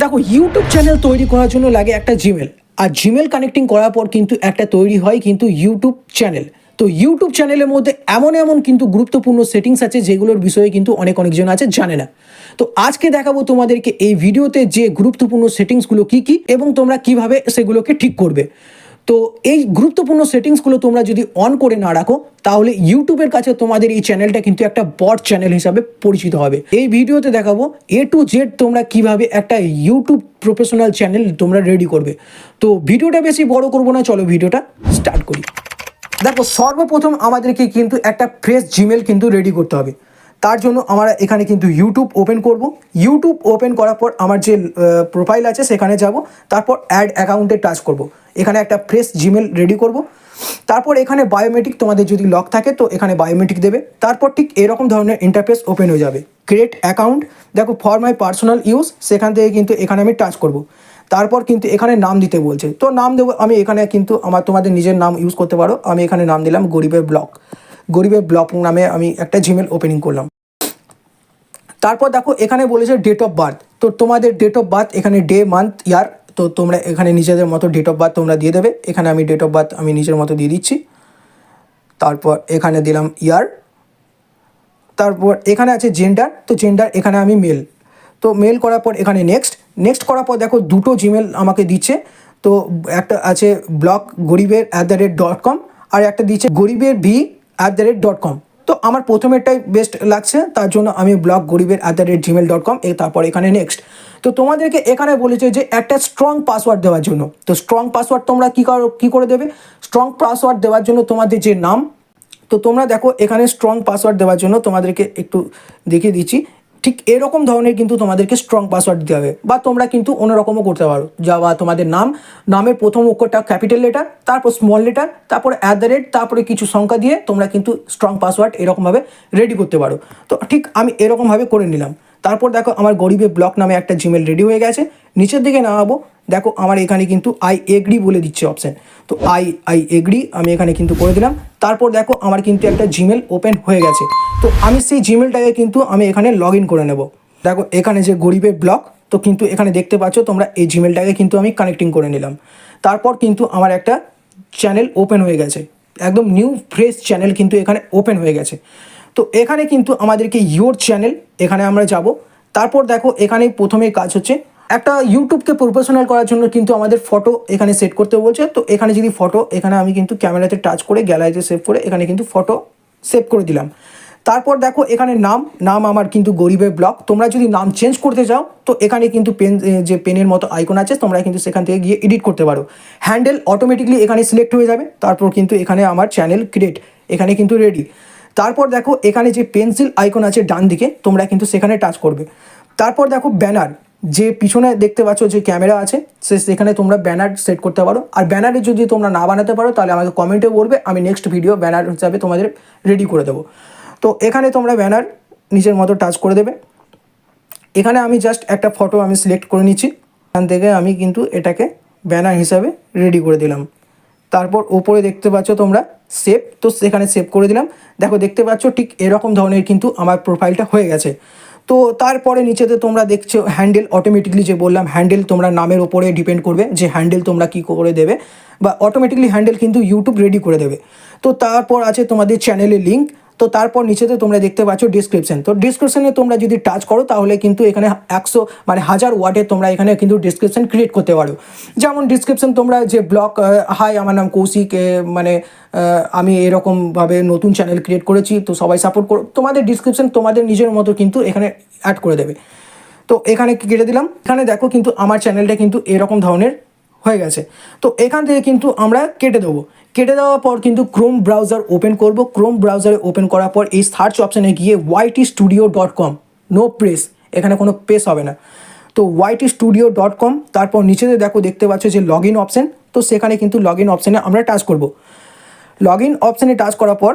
দেখো YouTube channel তৈরি করার জন্য লাগে একটা জিমেল, আর জিমেল কানেক্টিং করার পর কিন্তু একটা তৈরি হয় কিন্তু ইউটিউব চ্যানেল। তো ইউটিউব চ্যানেলের মধ্যে এমন এমন কিন্তু গুরুত্বপূর্ণ সেটিংস আছে যেগুলোর বিষয়ে কিন্তু অনেকজন আছে জানে না। তো আজকে দেখাবো তোমাদেরকে এই ভিডিওতে যে গুরুত্বপূর্ণ সেটিংসগুলো কী কী এবং তোমরা কিভাবে সেগুলোকে ঠিক করবে। তো এই গুরুত্বপূর্ণ সেটিংসগুলো তোমরা যদি অন করে না রাখো তাহলে ইউটিউবের কাছে তোমাদের এই চ্যানেলটা কিন্তু একটা বট চ্যানেল হিসাবে পরিচিত হবে। এই ভিডিওতে দেখাবো A to Z তোমরা কিভাবে একটা ইউটিউব প্রফেশনাল চ্যানেল তোমরা রেডি করবে। তো ভিডিওটা বেশি বড় করবো না, চলো ভিডিওটা স্টার্ট করি। দেখো সর্বপ্রথম আমাদেরকে কিন্তু একটা ফ্রেশ জিমেল কিন্তু রেডি করতে হবে। তার জন্য আমরা এখানে কিন্তু ইউটিউব ওপেন করব। ইউটিউব ওপেন করার পর আমার যে প্রোফাইল আছে সেখানে যাব, তারপর অ্যাড অ্যাকাউন্টে টাচ করব। এখানে একটা ফ্রেশ জিমেল রেডি করব। তারপর এখানে বায়োমেট্রিক, তোমাদের যদি লক থাকে তো এখানে বায়োমেট্রিক দেবে। তারপর ঠিক এরকম ধরনের ইন্টারফেস ওপেন হয়ে যাবে। ক্রিয়েট অ্যাকাউন্ট, দেখো ফর মাই পার্সোনাল ইউজ, সেখান থেকে কিন্তু এখানে আমি টাচ করব। তারপর কিন্তু এখানে নাম দিতে বলছে, তো নাম দেবো আমি এখানে কিন্তু তোমাদের নিজের নাম ইউজ করতে পারো। আমি এখানে নাম দিলাম গরিবের ব্লগ নামে আমি একটা জিমেল ওপেনিং করলাম। তারপর দেখো এখানে বলেছে ডেট অফ বার্থ, তো তোমাদের ডেট অফ বার্থ এখানে ডে মান্থ ইয়ার, তো তোমরা এখানে নিজেদের মতো ডেট অফ বার্থ তোমরা দিয়ে দেবে। এখানে আমি ডেট অফ বার্থ আমি নিজের মতো দিয়ে দিচ্ছি। তারপর এখানে দিলাম ইয়ার। তারপর এখানে আছে জেন্ডার, তো জেন্ডার এখানে আমি মেল। তো মেল করার পর এখানে নেক্সট করার পর দেখো দুটো জিমেল আমাকে দিচ্ছে। তো একটা আছে ব্লগ গরিবের@.com আর একটা দিচ্ছে গরিবের@.com। তো আমার প্রথমেরটাই বেস্ট লাগছে, তার জন্য আমি ব্লগ গরিবের@gmail.com তারপর এখানে নেক্সট। তো তোমাদেরকে এখানে বলেছে যে একটা স্ট্রং পাসওয়ার্ড দেওয়ার জন্য। তো স্ট্রং পাসওয়ার্ড তোমরা কী করে দেবে? স্ট্রং পাসওয়ার্ড দেওয়ার জন্য তোমাদের যে নাম, তো তোমরা দেখো এখানে স্ট্রং পাসওয়ার্ড দেওয়ার জন্য তোমাদেরকে একটু দেখিয়ে দিচ্ছি। ঠিক এরকম ধরনের কিন্তু তোমাদেরকে স্ট্রং পাসওয়ার্ড দিতে হবে, বা তোমরা কিন্তু অন্যরকমও করতে পারো। বা তোমাদের নামের প্রথম অক্ষরটা ক্যাপিটাল লেটার, তারপর স্মল লেটার, তারপরে @ তারপরে কিছু সংখ্যা দিয়ে তোমরা কিন্তু স্ট্রং পাসওয়ার্ড এরকমভাবে রেডি করতে পারো। তো ঠিক আমি এরকমভাবে করে নিলাম। তারপর দেখো আমার গরিবের ব্লগ নামে একটা জিমেল রেডি হয়ে গেছে। নিচের দিকে নামাবো, দেখো আমার এখানে কিন্তু আই এগ্রি বলে দিচ্ছে অপশান। তো আই এগ্রি আমি এখানে কিন্তু করে দিলাম। তারপর দেখো আমার কিন্তু একটা জিমেল ওপেন হয়ে গেছে। তো আমি সেই জিমেলটাকে কিন্তু আমি এখানে লগ ইন করে নেব। দেখো এখানে যে গরিবের ব্লগ, তো কিন্তু এখানে দেখতে পাচ্ছ তোমরা এই জিমেলটাকে কিন্তু আমি কানেক্টিং করে নিলাম। তারপর কিন্তু আমার একটা চ্যানেল ওপেন হয়ে গেছে, একদম নিউ ফ্রেশ চ্যানেল কিন্তু এখানে ওপেন হয়ে গেছে। তো এখানে কিন্তু আমাদেরকে ইয়োর চ্যানেল এখানে আমরা যাব। তারপর দেখো এখানে প্রথমেই কাজ হচ্ছে একটা ইউটিউবকে প্রফেশনাল করার জন্য কিন্তু আমাদের ফটো এখানে সেট করতে বলছে। তো এখানে যদি ফটো এখানে আমি কিন্তু ক্যামেরাতে টাচ করে গ্যালারিতে সেভ করে এখানে কিন্তু ফটো সেভ করে দিলাম। তারপর দেখো এখানে নাম আমার কিন্তু গরিবের ব্লগ। তোমরা যদি নাম চেঞ্জ করতে চাও তো এখানে কিন্তু পেনের মতো আইকন আছে, তোমরা কিন্তু সেখান থেকে গিয়ে এডিট করতে পারো। হ্যান্ডেল অটোমেটিকলি এখানে সিলেক্ট হয়ে যাবে। তারপর কিন্তু এখানে আমার চ্যানেল ক্রিয়েট এখানে কিন্তু রেডি। তারপর দেখো এখানে যে পেন্সিল আইকন আছে ডান দিকে, তোমরা কিন্তু সেখানে টাচ করবে। তারপর দেখো ব্যানার, যে পিছনে দেখতে পাচ্ছ যে ক্যামেরা আছে সেখানে তোমরা ব্যানার সেট করতে পারো। আর ব্যানারে যদি তোমরা না বানাতে পারো তাহলে আমাকে কমেন্টে বলবে, আমি নেক্সট ভিডিও ব্যানার হিসাবে তোমাদের রেডি করে দেবো। তো এখানে তোমরা ব্যানার নিজের মতো টাচ করে দেবে। এখানে আমি জাস্ট একটা ফটো আমি সিলেক্ট করে নিচ্ছি, এখান থেকে আমি কিন্তু এটাকে ব্যানার হিসাবে রেডি করে দিলাম। তারপর ওপরে দেখতে পাচ্ছ তোমরা সেভ, তো সেখানে সেভ করে দিলাম। দেখো দেখতে পাচ্ছ ঠিক এরকম ধরনের কিন্তু আমার প্রোফাইলটা হয়ে গেছে। তো তারপরে নিচেতে তোমরা দেখছো হ্যান্ডেল অটোমেটিকলি, যে বললাম হ্যান্ডেল তোমরা নামের ওপরে ডিপেন্ড করবে যে হ্যান্ডেল তোমরা কী করে দেবে, বা অটোমেটিকলি হ্যান্ডেল কিন্তু ইউটিউব রেডি করে দেবে। তো তারপর আছে তোমাদের চ্যানেলের লিঙ্ক। তো তারপর নিচেতে তোমরা দেখতে পাচ্ছ ডিসক্রিপশন। তো ডিসক্রিপশনে তোমরা যদি টাচ করো তাহলে কিন্তু এখানে 1000 ওয়ার্ডে তোমরা এখানে কিন্তু ডিসক্রিপশন ক্রিয়েট করতে পারো। যেমন ডিসক্রিপশন তোমরা যে ব্লগ, হাই আমার নাম কৌশিক, আমি এরকমভাবে নতুন চ্যানেল ক্রিয়েট করেছি, তো সবাই সাপোর্ট করো। তোমাদের ডিসক্রিপশন তোমাদের নিজের মতো কিন্তু এখানে অ্যাড করে দেবে। তো এখানে কেটে দিলাম। এখানে দেখো কিন্তু আমার চ্যানেলটা কিন্তু এরকম ধরনের হয়ে গেছে। তো এখান থেকে কিন্তু আমরা কেটে দেবো। কেটে দেওয়ার পর কিন্তু ক্রোম ব্রাউজার ওপেন করব। ক্রোম ব্রাউজারে ওপেন করার পর এই সার্চ অপশানে গিয়ে ytstudio.com, নো প্রেস, এখানে কোনো প্রেস হবে না। তো ytstudio.com, তারপর নিচেতে দেখতে পাচ্ছ যে লগ ইন অপশান, তো সেখানে কিন্তু লগ ইন অপশানে আমরা টাচ করব। লগ ইন অপশানে টাচ করার পর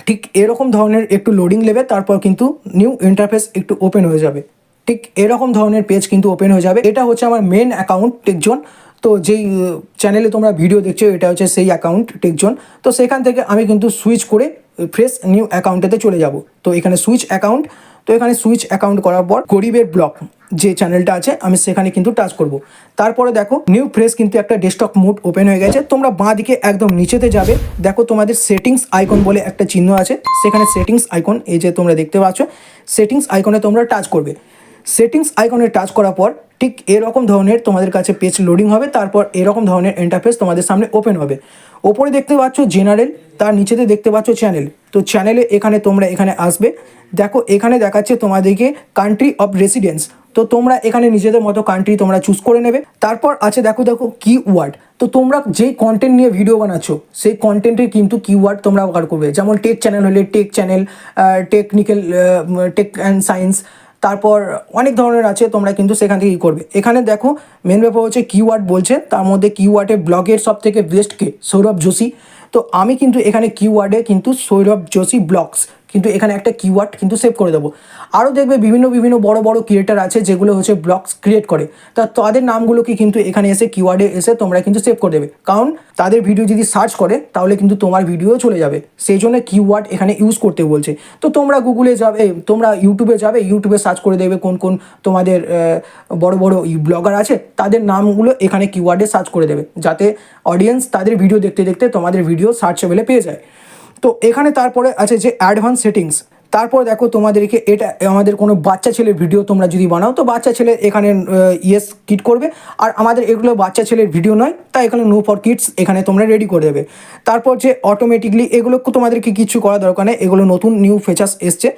ঠিক এরকম ধরনের একটু লোডিং নেবে, তারপর কিন্তু নিউ ইন্টারফেস একটু ওপেন হয়ে যাবে। ঠিক এরকম ধরনের পেজ কিন্তু ওপেন হয়ে যাবে। এটা হচ্ছে আমার মেন অ্যাকাউন্ট টেকজন। তো যেই চ্যানেলে তোমরা ভিডিও দেখছো এটা হচ্ছে সেই অ্যাকাউন্ট টেকজন। তো সেখান থেকে আমি কিন্তু সুইচ করে ফ্রেশ নিউ অ্যাকাউন্টেতে চলে যাব। তো এখানে সুইচ অ্যাকাউন্ট, তো এখানে সুইচ অ্যাকাউন্ট করার পর গরিবের ব্লগ যে চ্যানেলটা আছে আমি সেখানে কিন্তু টাচ করব। তারপরে দেখো নিউ ফ্রেশ কিন্তু একটা ডেস্কটপ মোড ওপেন হয়ে গেছে। তোমরা বাঁ দিকে একদম নিচেতে যাবে, দেখো তোমাদের সেটিংস আইকন বলে একটা চিহ্ন আছে, সেখানে সেটিংস আইকন এই যে তোমরা দেখতে পাচ্ছ, সেটিংস আইকনে তোমরা টাচ করবে। সেটিংস আইকনে টাচ করার পর ঠিক এরকম ধরনের তোমাদের কাছে পেজ লোডিং হবে, তারপর এরকম ধরনের ইন্টারফেস তোমাদের সামনে ওপেন হবে। ওপরে দেখতে পাচ্ছ জেনারেল, তার নিচেতে দেখতে পাচ্ছ চ্যানেল। তো চ্যানেলে এখানে তোমরা এখানে আসবে, দেখো এখানে দেখাচ্ছে তোমাদেরকে কান্ট্রি অফ রেসিডেন্স। তো তোমরা এখানে নিজেদের মতো কান্ট্রি তোমরা চুজ করে নেবে। তারপর আছে দেখো কিওয়ার্ড। তো তোমরা যেই কন্টেন্ট নিয়ে ভিডিও বানাচ্ছ সেই কন্টেন্টের কিন্তু কিওয়ার্ড তোমরা বার করবে। যেমন টেক চ্যানেল হলে tech channel, technical, tech and science, তারপর অনেক ধরনের আছে, তোমরা কিন্তু সেখান থেকে কী করবে। এখানে দেখো মেন ব্যাপার হচ্ছে কিওয়ার্ড বলছে, তার মধ্যে কিওয়ার্ডে ব্লগের সব থেকে বেস্ট কে, সৌরভ যোশী। তো আমি কিন্তু এখানে কিওয়ার্ডে কিন্তু সৌরভ যোশী ব্লগস কিন্তু এখানে একটা কিওয়ার্ড কিন্তু সেভ করে দেবো। আরও দেখবে বিভিন্ন বড় বড় ক্রিয়েটার আছে যেগুলো হচ্ছে ব্লগস ক্রিয়েট করে, তা তাদের নামগুলোকে কিন্তু এখানে এসে কিওয়ার্ডে এসে তোমরা কিন্তু সেভ করে দেবে, কারণ তাদের ভিডিও যদি সার্চ করে তাহলে কিন্তু তোমার ভিডিও চলে যাবে, সেই জন্য কিওয়ার্ড এখানে ইউজ করতে বলছে। তো তোমরা গুগলে যাবে, তোমরা ইউটিউবে যাবে, ইউটিউবে সার্চ করে দেবে কোন কোন তোমাদের বড় বড় ব্লগার আছে তাদের নামগুলো এখানে কিওয়ার্ডে সার্চ করে দেবে, যাতে অডিয়েন্স তাদের ভিডিও দেখতে দেখতে তোমাদের ভিডিও সার্চেবলে পেয়ে যায়। তো এখানে তারপরে আছে যে অ্যাডভান্স সেটিংস। তারপর দেখো তোমাদেরকে এটা আমাদের কোনো বাচ্চা ছেলের ভিডিও তোমরা যদি বানাও তো বাচ্চা ছেলে এখানে ইয়েস কিট করবে, আর আমাদের এগুলো বাচ্চা ছেলের ভিডিও নয় তাই এখানে নো ফর কিডস এখানে তোমরা রেডি করে দেবে। তারপর যে অটোমেটিকলি এগুলো তোমাদেরকে কিছু করা দরকার নেই, এগুলো নতুন নিউ ফিচার্স এসছে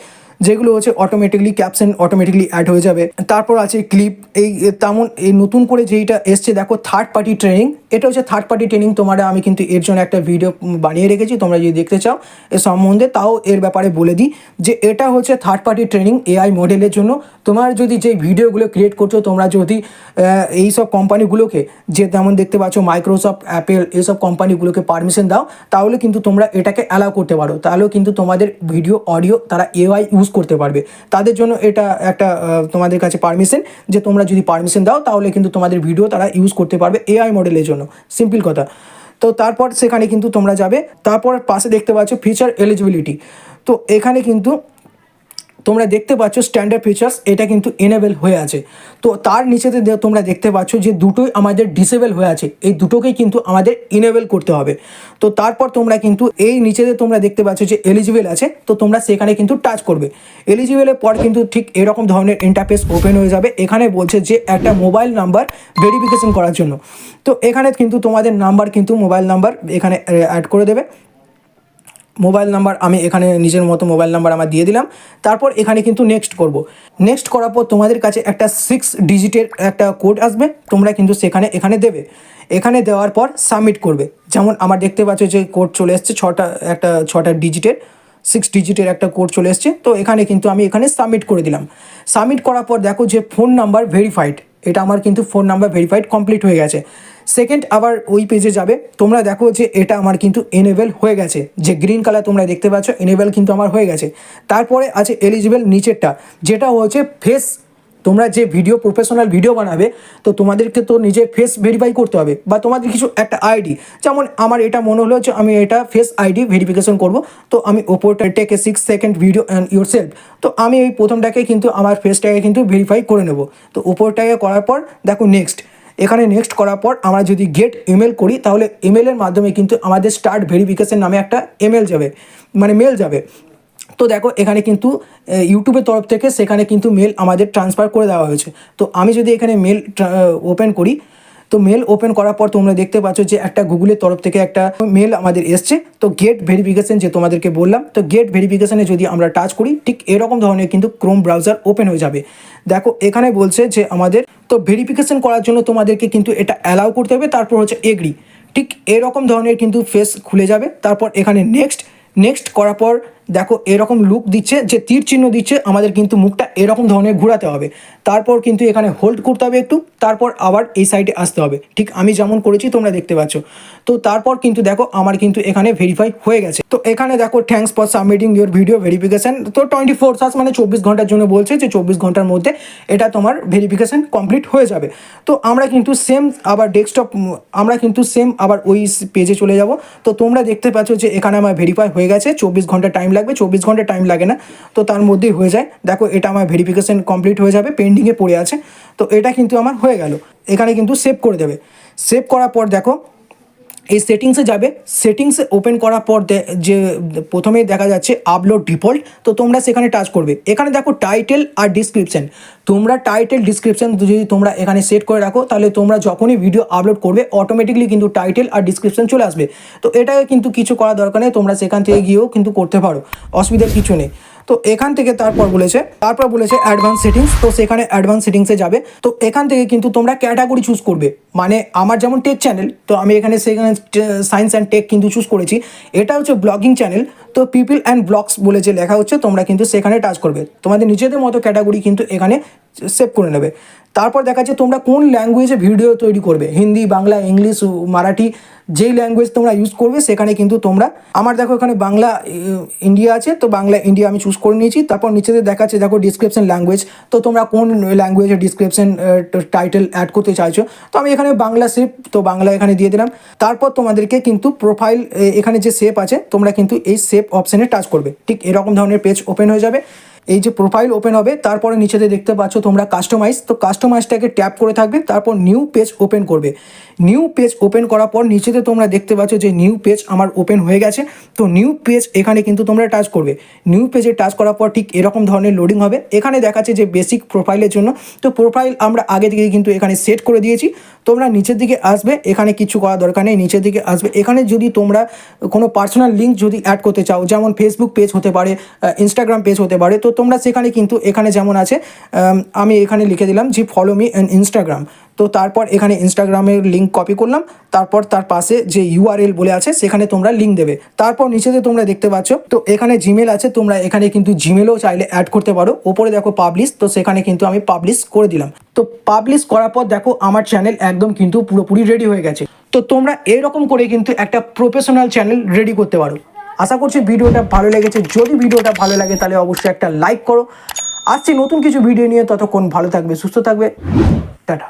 যেগুলো হচ্ছে অটোমেটিকলি ক্যাপশন অটোমেটিকলি অ্যাড হয়ে যাবে। তারপর আছে ক্লিপ, এই তেমন এই নতুন করে যেইটা এসছে দেখো থার্ড পার্টি ট্রেনিং। এটা হচ্ছে থার্ড পার্টি ট্রেনিং, তোমরা আমি কিন্তু এর জন্য একটা ভিডিও বানিয়ে রেখেছি, তোমরা যদি দেখতে চাও এর সম্বন্ধে তাও এর ব্যাপারে বলে দিই যে এটা হচ্ছে থার্ড পার্টি ট্রেনিং এআই মডেলের জন্য। তোমার যদি যেই ভিডিওগুলো ক্রিয়েট করছো তোমরা যদি এই সব কোম্পানিগুলোকে, যে তেমন দেখতে পাচ্ছ মাইক্রোসফট, অ্যাপেল, এইসব কোম্পানিগুলোকে পারমিশন দাও তাহলে কিন্তু তোমরা এটাকে অ্যালাউ করতে পারো, তাহলেও কিন্তু তোমাদের ভিডিও অডিও তারা এআই ইউজ করতে পারবে। তাদের জন্য এটা একটা তোমাদের কাছে পারমিশন, যে তোমরা যদি পারমিশন দাও তাহলে কিন্তু তোমাদের ভিডিও তারা ইউজ করতে পারবে এআই মডেলের জন্য, সিম্পল কথা। তো তারপর সেখানে কিন্তু তোমরা যাবে, তারপর পাশে দেখতে পাচ্ছ ফিচার এলিজিবিলিটি। তো এখানে কিন্তু তোমরা দেখতে পাচ্ছ স্ট্যান্ডার্ড ফিচার্স এটা কিন্তু এনেবল হয়ে আছে। তো তার নিচেতে তোমরা দেখতে পাচ্ছ যে দুটোই আমাদের ডিসেবল হয়ে আছে, এই দুটোকেই কিন্তু আমাদের এনেবল করতে হবে। তো তারপর তোমরা কিন্তু এই নিচেতে তোমরা দেখতে পাচ্ছ যে এলিজিবল আছে, তো তোমরা সেখানে কিন্তু টাচ করবে। এলিজিবলের পর কিন্তু ঠিক এরকম ধরনের ইন্টারফেস ওপেন হয়ে যাবে। এখানে বলছে যে একটা মোবাইল নাম্বার ভেরিফিকেশন করার জন্য, তো এখানে কিন্তু তোমাদের নাম্বার কিন্তু মোবাইল নাম্বার এখানে অ্যাড করে দেবে। মোবাইল নাম্বার আমি এখানে নিজের মতো মোবাইল নাম্বার আমার দিয়ে দিলাম। তারপর এখানে কিন্তু নেক্সট করব। নেক্সট করার পর তোমাদের কাছে একটা 6 ডিজিটের একটা কোড আসবে, তোমরা কিন্তু এখানে দেবে। এখানে দেওয়ার পর সাবমিট করবে। যেমন আমার দেখতে পাচ্ছ যে কোড চলে এসছে, 6টা ডিজিটের 6 ডিজিটের একটা কোড চলে এসছে। তো এখানে কিন্তু আমি এখানে সাবমিট করে দিলাম। সাবমিট করার পর দেখো যে ফোন নাম্বার ভেরিফাইড, এটা আমার কিন্তু ফোন নাম্বার ভেরিফাইড কমপ্লিট হয়ে গেছে। সেকেন্ড আবার ওই পেজে যাবে, তোমরা দেখো যে এটা আমার কিন্তু এনেবল হয়ে গেছে, যে গ্রিন কালার তোমরা দেখতে পাচ্ছ এনেবল কিন্তু আমার হয়ে গেছে। তারপরে আছে এলিজিবল নিচেরটা, যেটা হচ্ছে ফেস। তোমরা যে ভিডিও প্রফেশনাল ভিডিও বানাবে তো তোমাদেরকে তো নিজে ফেস ভেরিফাই করতে হবে, বা তোমাদের কিছু একটা আইডি, যেমন আমার এটা মনে হলো যে আমি এটা ফেস আইডি ভেরিফিকেশন করব। তো আমি ওপরটা take a 6 second video and yourself, তো আমি এই প্রথমটাকে কিন্তু আমার ফেসটাকে কিন্তু ভেরিফাই করে নেব। তো ওপরটাকে করার পর দেখো নেক্সট, এখানে নেক্সট করার পর আমরা যদি গেট ইমেল করি তাহলে ইমেলের মাধ্যমে কিন্তু আমাদের স্টার্ট ভেরিফিকেশন নামে একটা ইমেল যাবে, মানে মেল যাবে। তো দেখো এখানে কিন্তু ইউটিউবের তরফ থেকে সেখানে কিন্তু মেল আমাদের ট্রান্সফার করে দেওয়া হয়েছে। তো আমি যদি এখানে মেল ওপেন করি, তো মেল ওপেন করার পর তোমরা দেখতে পাচ্ছ যে একটা গুগলের তরফ থেকে একটা মেল আমাদের এসছে। তো গেট ভেরিফিকেশন যে তোমাদেরকে বললাম, তো গেট ভেরিফিকেশনে যদি আমরা টাচ করি ঠিক এরকম ধরনের কিন্তু ক্রোম ব্রাউজার ওপেন হয়ে যাবে। দেখো এখানে বলছে যে আমাদের তো ভেরিফিকেশন করার জন্য তোমাদেরকে কিন্তু এটা অ্যালাউ করতে হবে, তারপর হচ্ছে এগ্রি, ঠিক এরকম ধরনের কিন্তু ফেস খুলে যাবে। তারপর এখানে নেক্সট করার পর দেখো এরকম লুক দিচ্ছে, যে তীর চিহ্ন দিচ্ছে, আমাদের কিন্তু মুখটা এরকম ধরনের ঘোরাতে হবে। তারপর কিন্তু এখানে হোল্ড করতে হবে একটু, তারপর আবার এই সাইডে আসতে হবে, ঠিক আমি যেমন করেছি তোমরা দেখতে পাচ্ছ। তো তারপর কিন্তু দেখো আমার কিন্তু এখানে ভেরিফাই হয়ে গেছে। তো এখানে দেখো thanks for submitting your video verification. তো 24 আওয়ার্স মানে 24 ঘন্টার জন্য বলছে, যে 24 ঘন্টার মধ্যে এটা তোমার ভেরিফিকেশন কমপ্লিট হয়ে যাবে। তো আমরা কিন্তু সেম আবার ওই পেজে চলে যাব। তো তোমরা দেখতে পাচ্ছ যে এখানে আমার ভেরিফাই হয়ে গেছে, 24 ঘন্টা টাইম লাগবে, 24 ঘন্টা টাইম লাগে না, তো তার মধ্যেই হয়ে যায়। দেখো এটা আমার ভেরিফিকেশন কমপ্লিট হয়ে যাবে, পেন্ডিংয়ে পড়ে আছে, তো এটা কিন্তু আমার হয়ে গেল। এখানে কিন্তু সেভ করে দেবে। সেভ করার পর দেখো এই সেটিংসে যাবে, সেটিংসে ওপেন করার পর যে প্রথমেই দেখা যাচ্ছে আপলোড ডিফল্ট, তো তোমরা সেখানে টাচ করবে। এখানে দেখো টাইটেল আর ডিসক্রিপশন, তোমরা টাইটেল ডিসক্রিপশন যদি তোমরা এখানে সেট করে রাখো, তাহলে তোমরা যখনই ভিডিও আপলোড করবে অটোমেটিকলি কিন্তু টাইটেল আর ডিসক্রিপশন চলে আসবে। তো এটাকে কিন্তু কিছু করার দরকার নেই, তোমরা সেখান থেকে গিয়েও কিন্তু করতে পারো, অসুবিধার কিছু নেই। তো এখান থেকে তারপর বলেছে অ্যাডভান্স সেটিংস, তো সেখানে অ্যাডভান্স সেটিংসে যাবে। তো এখান থেকে কিন্তু তোমরা ক্যাটাগরি চুজ করবে, মানে আমার যেমন টেক চ্যানেল, তো আমি এখানে সেখানে সায়েন্স অ্যান্ড টেক কিন্তু চুজ করেছি। এটা হচ্ছে ব্লগিং চ্যানেল, তো পিপল অ্যান্ড ব্লগস বলে যে লেখা হচ্ছে, তোমরা কিন্তু সেখানে টাচ করবে, তোমাদের নিজেদের মতো ক্যাটাগরি কিন্তু এখানে সেভ করে নেবে। তারপর দেখা যাচ্ছে তোমরা কোন ল্যাঙ্গুয়েজে ভিডিও তৈরি করবে, হিন্দি, বাংলা, ইংলিশ, মারাঠি, যেই ল্যাঙ্গুয়েজ তোমরা ইউজ করবে সেখানে কিন্তু তোমরা, আমার দেখো এখানে বাংলা ইন্ডিয়া আছে, তো বাংলা ইন্ডিয়া আমি চুজ করে নিয়েছি। তারপর নিচেতে দেখাচ্ছে দেখো ডিসক্রিপশন ল্যাঙ্গুয়েজ, তো তোমরা কোন ল্যাঙ্গুয়েজের ডিসক্রিপশন টাইটেল অ্যাড করতে চাইছো, তো আমি এখানে বাংলা শেপ, তো বাংলা এখানে দিয়ে দিলাম। তারপর তোমাদেরকে কিন্তু প্রোফাইল, এখানে যে শেপ আছে তোমরা কিন্তু এই শেপ অপশানে টাচ করবে, ঠিক এরকম ধরনের পেজ ওপেন হয়ে যাবে। এই যে প্রোফাইল ওপেন হবে, তারপরে নিচেতে দেখতে পাচ্ছ তোমরা কাস্টমাইজ, তো কাস্টমাইজটাকে ট্যাপ করে থাকবে, তারপর নিউ পেজ ওপেন করবে। নিউ পেজ ওপেন করার পর নিচেতে তোমরা দেখতে পাচ্ছ যে নিউ পেজ আমার ওপেন হয়ে গেছে। তো নিউ পেজ এখানে কিন্তু তোমরা টাচ করবে। নিউ পেজে টাচ করার পর ঠিক এরকম ধরনের লোডিং হবে। এখানে দেখাচ্ছে যে বেসিক প্রোফাইলের জন্য, তো প্রোফাইল আমরা আগে থেকে কিন্তু এখানে সেট করে দিয়েছি। তোমরা নিচের দিকে আসবে, এখানে কিছু করার দরকার নেই, নিচের দিকে আসবে। এখানে যদি তোমরা কোনো পার্সোনাল লিঙ্ক যদি অ্যাড করতে চাও, যেমন ফেসবুক পেজ হতে পারে, ইনস্টাগ্রাম পেজ হতে পারে, তো তোমরা সেখানে কিন্তু এখানে যেমন আছে, আমি এখানে লিখে দিলাম যে ফলো মি অন ইনস্টাগ্রাম। তো তারপর এখানে ইনস্টাগ্রামের লিঙ্ক কপি করলাম, তারপর তার পাশে যে ইউআরএল বলে আছে সেখানে তোমরা লিঙ্ক দেবে। তারপর নিচেতে তোমরা দেখতে পাচ্ছ, তো এখানে জিমেল আছে, তোমরা এখানে কিন্তু জিমেলও চাইলে অ্যাড করতে পারো। ওপরে দেখো পাবলিশ, তো সেখানে কিন্তু আমি পাবলিশ করে দিলাম। তো পাবলিশ করার পর দেখো আমার চ্যানেল একদম কিন্তু পুরোপুরি রেডি হয়ে গেছে। তো তোমরা এরকম করে কিন্তু একটা প্রফেশনাল চ্যানেল রেডি করতে পারো। আশা করছি ভিডিওটা ভালো লেগেছে। যদি ভিডিওটা ভালো লাগে তাহলে অবশ্যই একটা লাইক করো। আসছি নতুন কিছু ভিডিও নিয়ে, ততক্ষণ ভালো থাকবে, সুস্থ থাকবে।